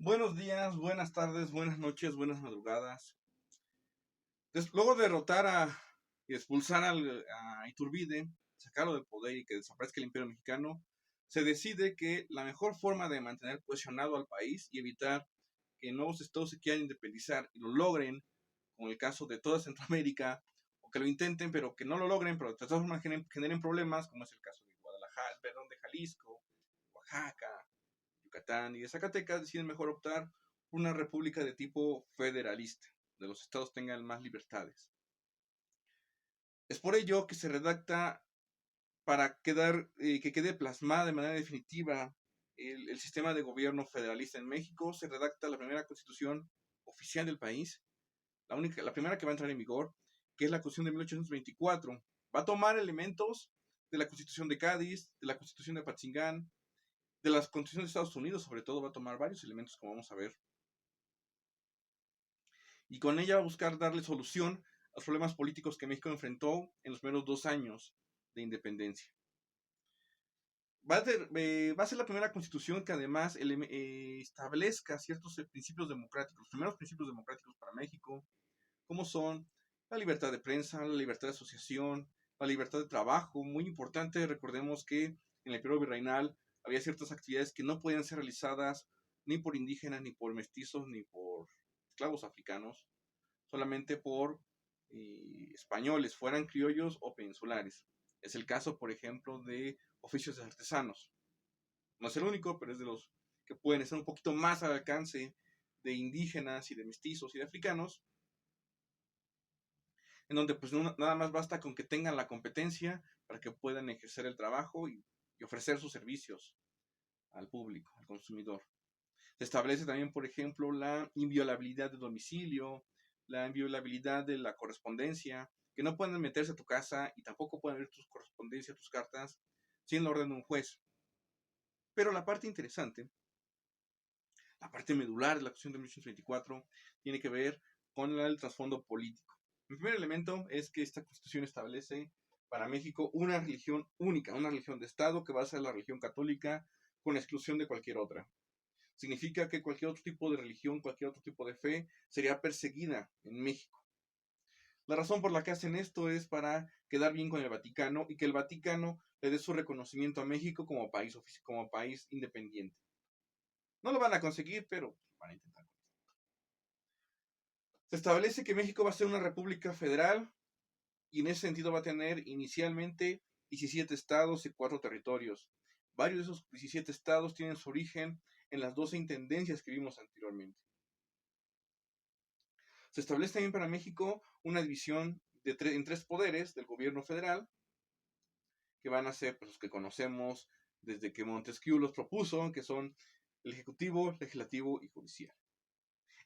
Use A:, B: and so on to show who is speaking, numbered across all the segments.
A: Buenos días, buenas tardes, buenas noches, buenas madrugadas. Luego de derrotar y expulsar a Iturbide, sacarlo del poder y que desaparezca el Imperio Mexicano, se decide que la mejor forma de mantener cohesionado al país y evitar que nuevos estados se quieran independizar y lo logren, como el caso de toda Centroamérica, o que lo intenten, pero que no lo logren, pero de todas formas generen problemas, como es el caso de Guadalajara, perdón, de Jalisco, Oaxaca, Yucatán y de Zacatecas, deciden mejor optar por una república de tipo federalista, donde los estados tengan más libertades. Es por ello que se redacta para que quede plasmada de manera definitiva el sistema de gobierno federalista en México. Se redacta la primera constitución oficial del país, la primera que va a entrar en vigor, que es la Constitución de 1824. Va a tomar elementos de la Constitución de Cádiz, de la Constitución de Apatzingán, de las constituciones de Estados Unidos, sobre todo va a tomar varios elementos, como vamos a ver, y con ella va a buscar darle solución a los problemas políticos que México enfrentó en los primeros 2 años de independencia. Va a ser la primera constitución que además establezca ciertos principios democráticos, los primeros principios democráticos para México, como son la libertad de prensa, la libertad de asociación, la libertad de trabajo. Muy importante, recordemos que en el periodo virreinal había ciertas actividades que no podían ser realizadas ni por indígenas, ni por mestizos, ni por esclavos africanos, solamente por españoles, fueran criollos o peninsulares. Es el caso, por ejemplo, de oficios de artesanos. No es el único, pero es de los que pueden estar un poquito más al alcance de indígenas y de mestizos y de africanos, en donde pues nada más basta con que tengan la competencia para que puedan ejercer el trabajo y ofrecer sus servicios al público, al consumidor. Se establece también, por ejemplo, la inviolabilidad de domicilio, la inviolabilidad de la correspondencia, que no pueden meterse a tu casa y tampoco pueden ver tus correspondencias, tus cartas, sin la orden de un juez. Pero la parte interesante, la parte medular de la Constitución de 1824, tiene que ver con el trasfondo político. El primer elemento es que esta Constitución establece para México una religión única, una religión de Estado que va a ser la religión católica con exclusión de cualquier otra. Significa que cualquier otro tipo de religión, cualquier otro tipo de fe sería perseguida en México. La razón por la que hacen esto es para quedar bien con el Vaticano y que el Vaticano le dé su reconocimiento a México como país independiente. No lo van a conseguir, pero van a intentar. Se establece que México va a ser una república federal y en ese sentido va a tener inicialmente 17 estados y 4 territorios. Varios de esos 17 estados tienen su origen en las 12 intendencias que vimos anteriormente. Se establece también para México una división en 3 poderes del gobierno federal, que van a ser pues, los que conocemos desde que Montesquieu los propuso, que son el ejecutivo, legislativo y judicial.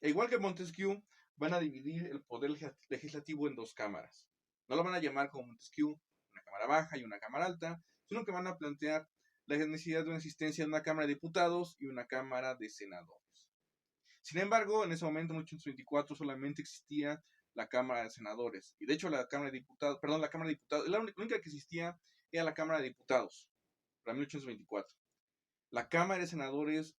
A: E igual que Montesquieu, van a dividir el poder legislativo en 2 cámaras. No lo van a llamar como Montesquieu una cámara baja y una cámara alta, sino que van a plantear la necesidad de una existencia de una cámara de diputados y una cámara de senadores. Sin embargo, en ese momento, en 1824, solamente existía la Cámara de Senadores. Y de hecho, la Cámara de Diputados, la única que existía era la Cámara de Diputados, para 1824. La Cámara de Senadores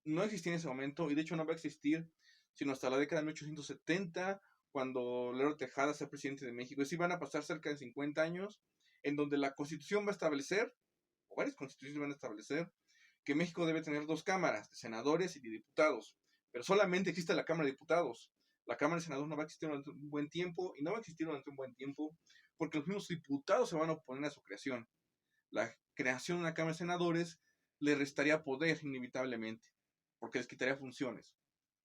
A: no existía en ese momento y de hecho no va a existir sino hasta la década de 1870, cuando Lerdo Tejada sea presidente de México. Es decir, van a pasar cerca de 50 años en donde la Constitución va a establecer, o varias constituciones van a establecer, que México debe tener 2 cámaras, de senadores y de diputados, pero solamente existe la Cámara de Diputados. La Cámara de Senadores no va a existir durante un buen tiempo, y no va a existir durante un buen tiempo, porque los mismos diputados se van a oponer a su creación. La creación de una Cámara de Senadores le restaría poder inevitablemente, porque les quitaría funciones.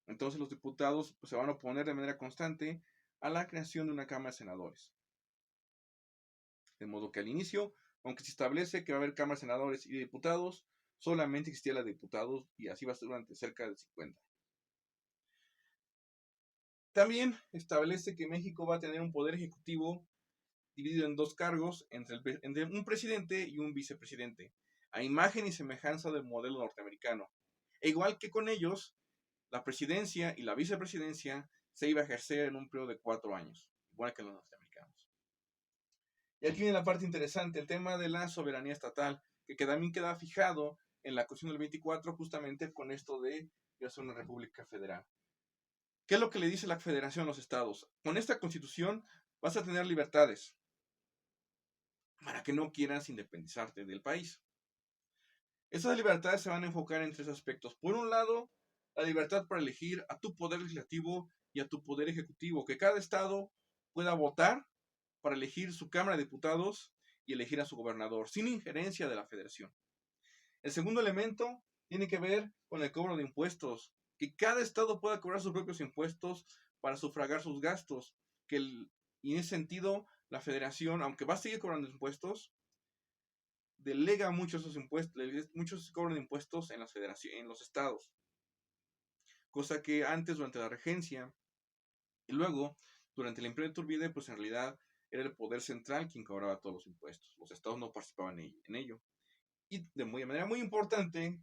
A: Entonces los diputados pues, se van a oponer de manera constante a la creación de una Cámara de Senadores. De modo que al inicio, aunque se establece que va a haber Cámara de Senadores y de Diputados, solamente existía la de Diputados y así va a ser durante cerca de 50 años. También establece que México va a tener un poder ejecutivo dividido en 2 cargos entre un presidente y un vicepresidente, a imagen y semejanza del modelo norteamericano. E igual que con ellos, la presidencia y la vicepresidencia se iba a ejercer en un periodo de 4 años, igual que los norteamericanos. Y aquí viene la parte interesante, el tema de la soberanía estatal, que también queda fijado en la Constitución del 24, justamente con esto de hacer una república federal. ¿Qué es lo que le dice la federación a los estados? Con esta constitución vas a tener libertades para que no quieras independizarte del país. Esas libertades se van a enfocar en tres aspectos. Por un lado, la libertad para elegir a tu poder legislativo y a tu poder ejecutivo, que cada estado pueda votar para elegir su Cámara de Diputados y elegir a su gobernador, sin injerencia de la federación. El segundo elemento tiene que ver con el cobro de impuestos, que cada estado pueda cobrar sus propios impuestos para sufragar sus gastos, y en ese sentido la federación, aunque va a seguir cobrando impuestos, delega muchos esos impuestos, muchos cobran de impuestos en en los estados, cosa que antes durante la regencia y luego durante el imperio de Iturbide, pues en realidad era el poder central quien cobraba todos los impuestos, los estados no participaban en ello. Y de manera muy importante,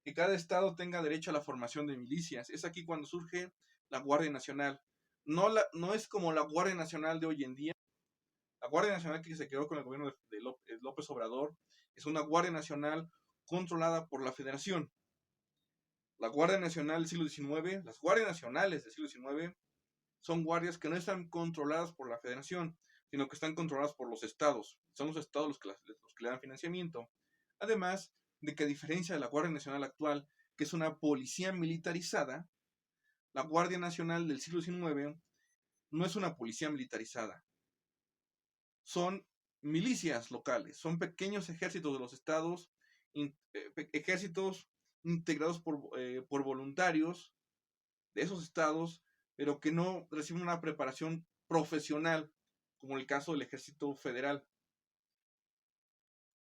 A: que cada estado tenga derecho a la formación de milicias. Es aquí cuando surge la Guardia Nacional. No es como la Guardia Nacional de hoy en día. La Guardia Nacional que se creó con el gobierno de López Obrador es una Guardia Nacional controlada por la Federación. La Guardia Nacional del siglo XIX, las Guardias Nacionales del siglo XIX, son guardias que no están controladas por la Federación, sino que están controladas por los estados. Son los estados los que le dan financiamiento. Además de que, a diferencia de la Guardia Nacional actual, que es una policía militarizada, la Guardia Nacional del siglo XIX no es una policía militarizada. Son milicias locales, son pequeños ejércitos de los estados, ejércitos integrados por voluntarios de esos estados, pero que no reciben una preparación profesional, como el caso del ejército federal.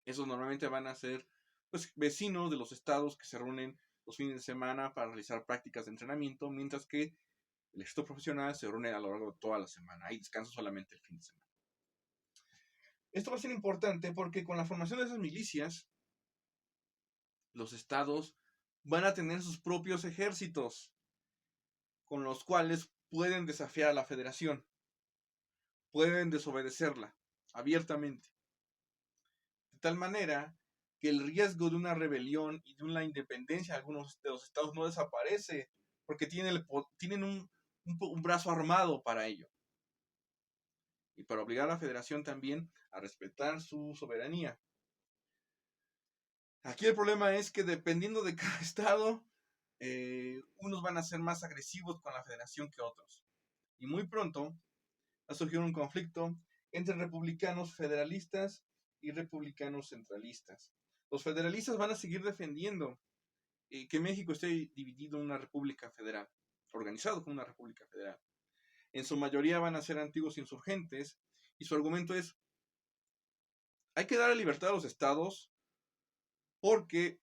A: Esos normalmente van a ser pues, vecinos de los estados que se reúnen los fines de semana para realizar prácticas de entrenamiento, mientras que el ejército profesional se reúne a lo largo de toda la semana. Hay descanso solamente el fin de semana. Esto va a ser importante porque con la formación de esas milicias, los estados van a tener sus propios ejércitos, con los cuales pueden desafiar a la federación, pueden desobedecerla abiertamente. De tal manera que el riesgo de una rebelión y de una independencia de algunos de los estados no desaparece, porque tienen un brazo armado para ello. Y para obligar a la federación también a respetar su soberanía. Aquí el problema es que dependiendo de cada estado, unos van a ser más agresivos con la federación que otros. Y muy pronto va a surgir un conflicto entre republicanos federalistas y republicanos centralistas. Los federalistas van a seguir defendiendo que México esté dividido en una república federal, organizado como una república federal. En su mayoría van a ser antiguos insurgentes y su argumento es: hay que dar libertad a los estados porque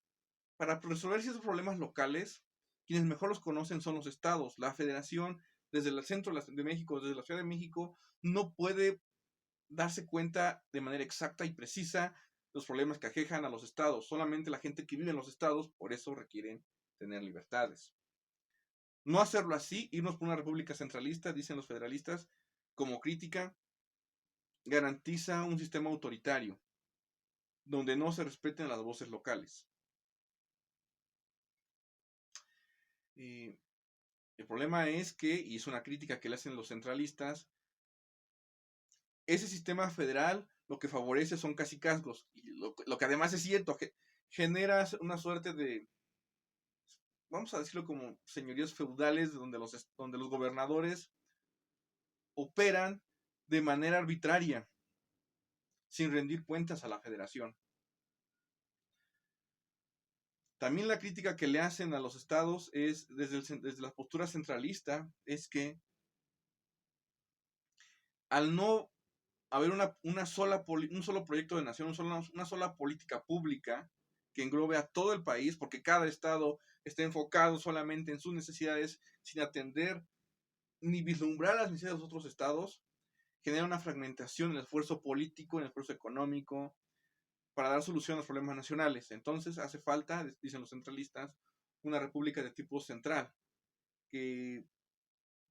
A: para resolver ciertos problemas locales, quienes mejor los conocen son los estados. La federación, desde el centro de México, desde la Ciudad de México, no puede darse cuenta de manera exacta y precisa los problemas que aquejan a los estados. Solamente la gente que vive en los estados, por eso requieren tener libertades. No hacerlo así, irnos por una república centralista, dicen los federalistas, como crítica, garantiza un sistema autoritario, donde no se respeten las voces locales. El problema es que, y es una crítica que le hacen los centralistas, ese sistema federal lo que favorece son cacicazgos, y lo que además es cierto, que genera una suerte de, vamos a decirlo como señorías feudales, donde los gobernadores operan de manera arbitraria, sin rendir cuentas a la federación. También la crítica que le hacen a los estados es, desde la postura centralista, es que al no haber un solo proyecto de nación, una sola política pública que englobe a todo el país, porque cada estado está enfocado solamente en sus necesidades sin atender ni vislumbrar las necesidades de los otros estados, genera una fragmentación en el esfuerzo político, en el esfuerzo económico, para dar solución a los problemas nacionales. Entonces hace falta, dicen los centralistas, una república de tipo central, que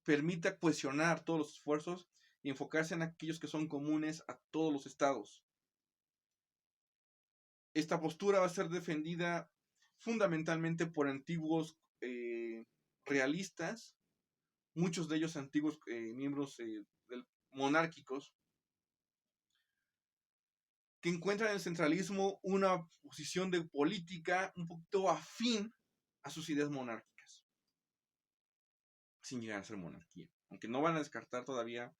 A: permita cohesionar todos los esfuerzos y enfocarse en aquellos que son comunes a todos los estados. Esta postura va a ser defendida fundamentalmente por antiguos realistas, muchos de ellos antiguos miembros monárquicos, que encuentran en el centralismo una posición de política un poquito afín a sus ideas monárquicas, sin llegar a ser monarquía, aunque no van a descartar todavía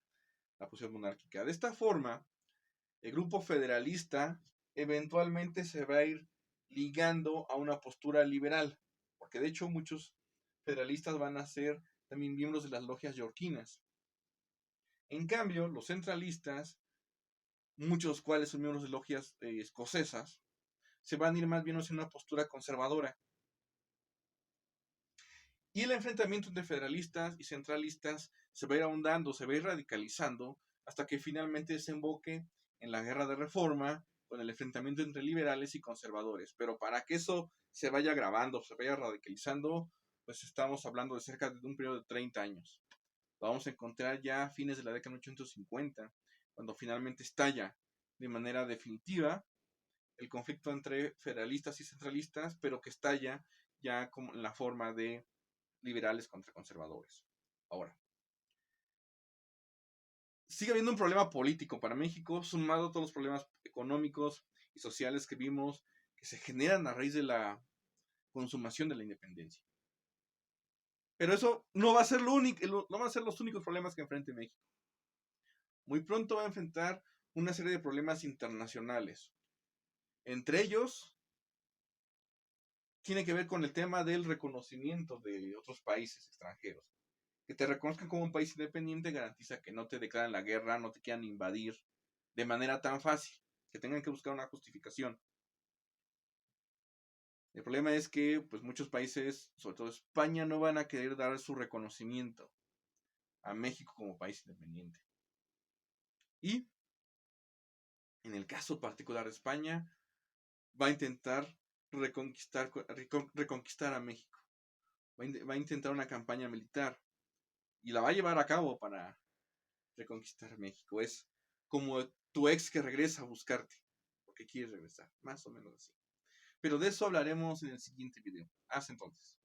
A: la posición monárquica. De esta forma, el grupo federalista eventualmente se va a ir ligando a una postura liberal, porque de hecho muchos federalistas van a ser también miembros de las logias yorquinas. En cambio, los centralistas, muchos de los cuales son miembros de logias escocesas, se van a ir más bien hacia una postura conservadora. Y el enfrentamiento entre federalistas y centralistas se va a ir ahondando, se va a ir radicalizando, hasta que finalmente desemboque en la guerra de reforma, con el enfrentamiento entre liberales y conservadores. Pero para que eso se vaya agravando, se vaya radicalizando, pues estamos hablando de cerca de un periodo de 30 años. Lo vamos a encontrar ya a fines de la década de 1850, cuando finalmente estalla de manera definitiva el conflicto entre federalistas y centralistas, pero que estalla ya como en la forma de liberales contra conservadores. Ahora, sigue habiendo un problema político para México, sumado a todos los problemas económicos y sociales que vimos que se generan a raíz de la consumación de la independencia. Pero eso no va a ser no van a ser los únicos problemas que enfrente México. Muy pronto va a enfrentar una serie de problemas internacionales. Entre ellos, tiene que ver con el tema del reconocimiento de otros países extranjeros. Que te reconozcan como un país independiente garantiza que no te declaran la guerra, no te quieran invadir de manera tan fácil, que tengan que buscar una justificación. El problema es que pues muchos países, sobre todo España, no van a querer dar su reconocimiento a México como país independiente. Y en el caso particular de España, va a intentar reconquistar a México. Va a intentar una campaña militar y la va a llevar a cabo para reconquistar México. Es como tu ex que regresa a buscarte porque quieres regresar, más o menos así. Pero de eso hablaremos en el siguiente video. Hasta entonces.